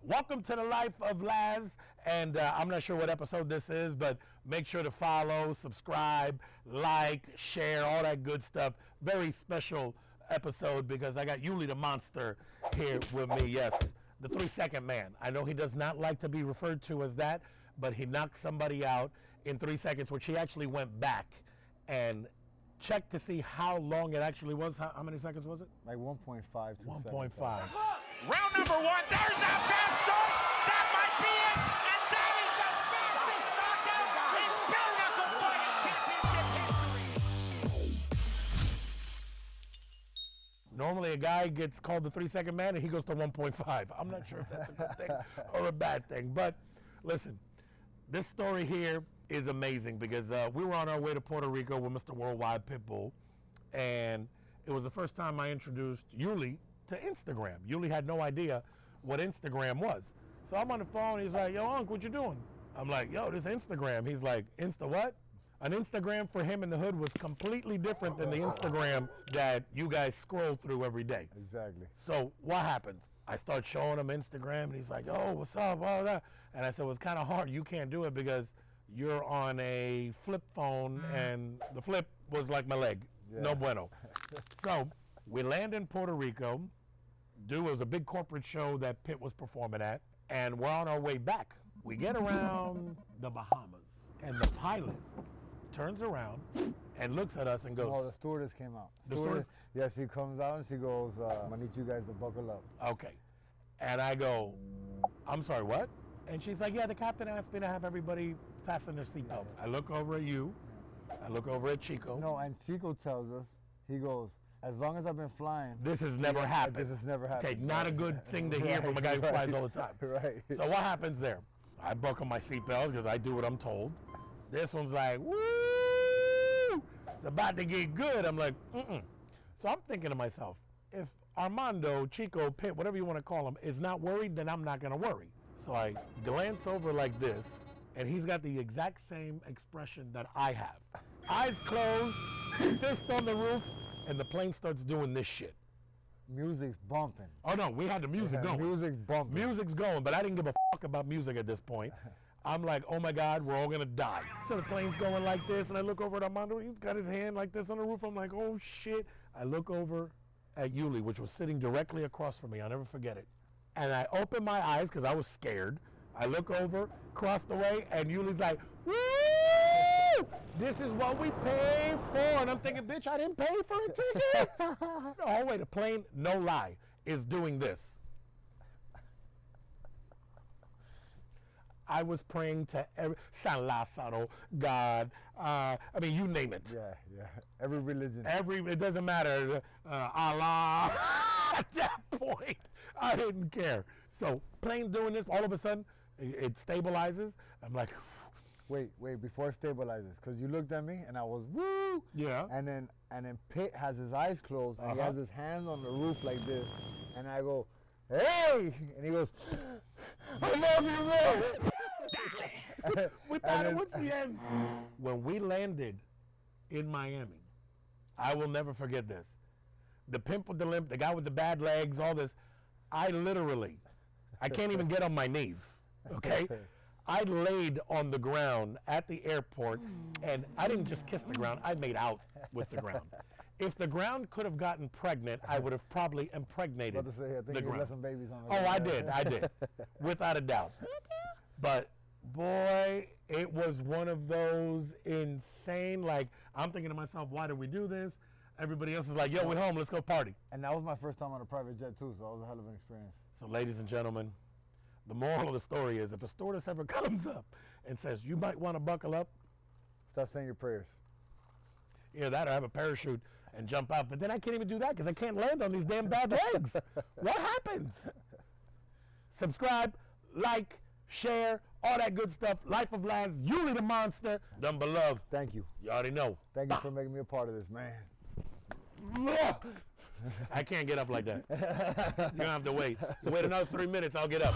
Welcome to the life of Laz, and I'm not sure what episode this is, but make sure to follow, subscribe, like, share, all that good stuff. Very special episode because I got Uly the Monster here with me. Yes, the 3-second man. I know he does not like to be referred to as that, but he knocked somebody out in 3 seconds, which he actually went back and checked to see how long it actually was. How many seconds was it? Like 1.5, 2 seconds. 1.5. Round number one, there's that fast start. That might be it. And that is the fastest knockout in bare knuckle fighting championship history. Normally a guy gets called the 3-second man and he goes to 1.5. I'm not sure if that's a good thing or a bad thing. But listen, this story here is amazing because we were on our way to Puerto Rico with Mr. Worldwide Pitbull. And it was the first time I introduced Uly to Instagram. Uly had no idea what Instagram was. So I'm on the phone, he's like, yo, Unc, what you doing? I'm like, yo, this Instagram. He's like, Insta what? An Instagram for him in the hood was completely different than the Instagram that you guys scroll through every day. Exactly. So what happens? I start showing him Instagram and he's like, oh, what's up, all that. And I said, well, it's kind of hard. You can't do it because you're on a flip phone and the flip was like my leg. Yeah. No bueno. So we land in Puerto Rico. It was a big corporate show that Pitt was performing at, and we're on our way back. We get around the Bahamas, and the pilot turns around and looks at us and goes, oh, the stewardess came out. The stewardess? Yeah, she comes out and she goes, I need you guys to buckle up. Okay. And I go, I'm sorry, what? And she's like, yeah, the captain asked me to have everybody fasten their seatbelts. I look over at you. I look over at Chico. No, and Chico tells us, he goes, as long as I've been flying. This has never happened. This has never happened. Okay, not a good thing to hear from a guy who flies all the time. Right. So what happens there? I buckle my seatbelt because I do what I'm told. This one's like, woo! It's about to get good. I'm like, mm-mm. So I'm thinking to myself, if Armando, Chico, Pitt, whatever you want to call him, is not worried, then I'm not going to worry. So I glance over like this, and he's got the exact same expression that I have. Eyes closed, fist on the roof, and the plane starts doing this shit. Music's bumping. Oh no, we had the music going. Music's bumping. Music's going, but I didn't give a fuck about music at this point. I'm like, oh my God, we're all gonna die. So the plane's going like this, and I look over at Armando, he's got his hand like this on the roof. I'm like, oh shit. I look over at Uly, which was sitting directly across from me. I'll never forget it. And I open my eyes, because I was scared. I look over, across the way, and Uly's like, woo! This is what we paid for. And I'm thinking, bitch, I didn't pay for a ticket. Oh, wait, the plane, no lie, is doing this. I was praying to San Lazaro, God, I mean, you name it. Yeah. Every religion. It doesn't matter, Allah. At that point, I didn't care. So, plane doing this, all of a sudden, it stabilizes. I'm like, wait, before it stabilizes, because you looked at me and I was woo. Yeah. And then Pitt has his eyes closed and he has his hands on the roof like this, and I go, hey, and he goes, I love you, man. We thought it was the end. When we landed in Miami, I will never forget this. The pimp with the limp, the guy with the bad legs, all this. I can't even get on my knees. Okay. I laid on the ground at the airport, and I didn't just kiss the ground, I made out with the ground. If the ground could have gotten pregnant, I would have probably impregnated I think the you ground. left some babies on the Oh, I did, without a doubt. But boy, it was one of those insane, like, I'm thinking to myself, why did we do this? Everybody else is like, yo, we're home, let's go party. And that was my first time on a private jet too, so that was a hell of an experience. So ladies and gentlemen, the moral of the story is if a stewardess ever comes up and says, you might want to buckle up, start saying your prayers. Either that or have a parachute and jump out. But then I can't even do that because I can't land on these damn bad legs. What happens? Subscribe, like, share, all that good stuff. Life of Laz, Uly the Monster, dumb beloved. Thank you. You already know. Thank you for making me a part of this, man. I can't get up like that. You're going to have to wait. You wait another 3 minutes, I'll get up.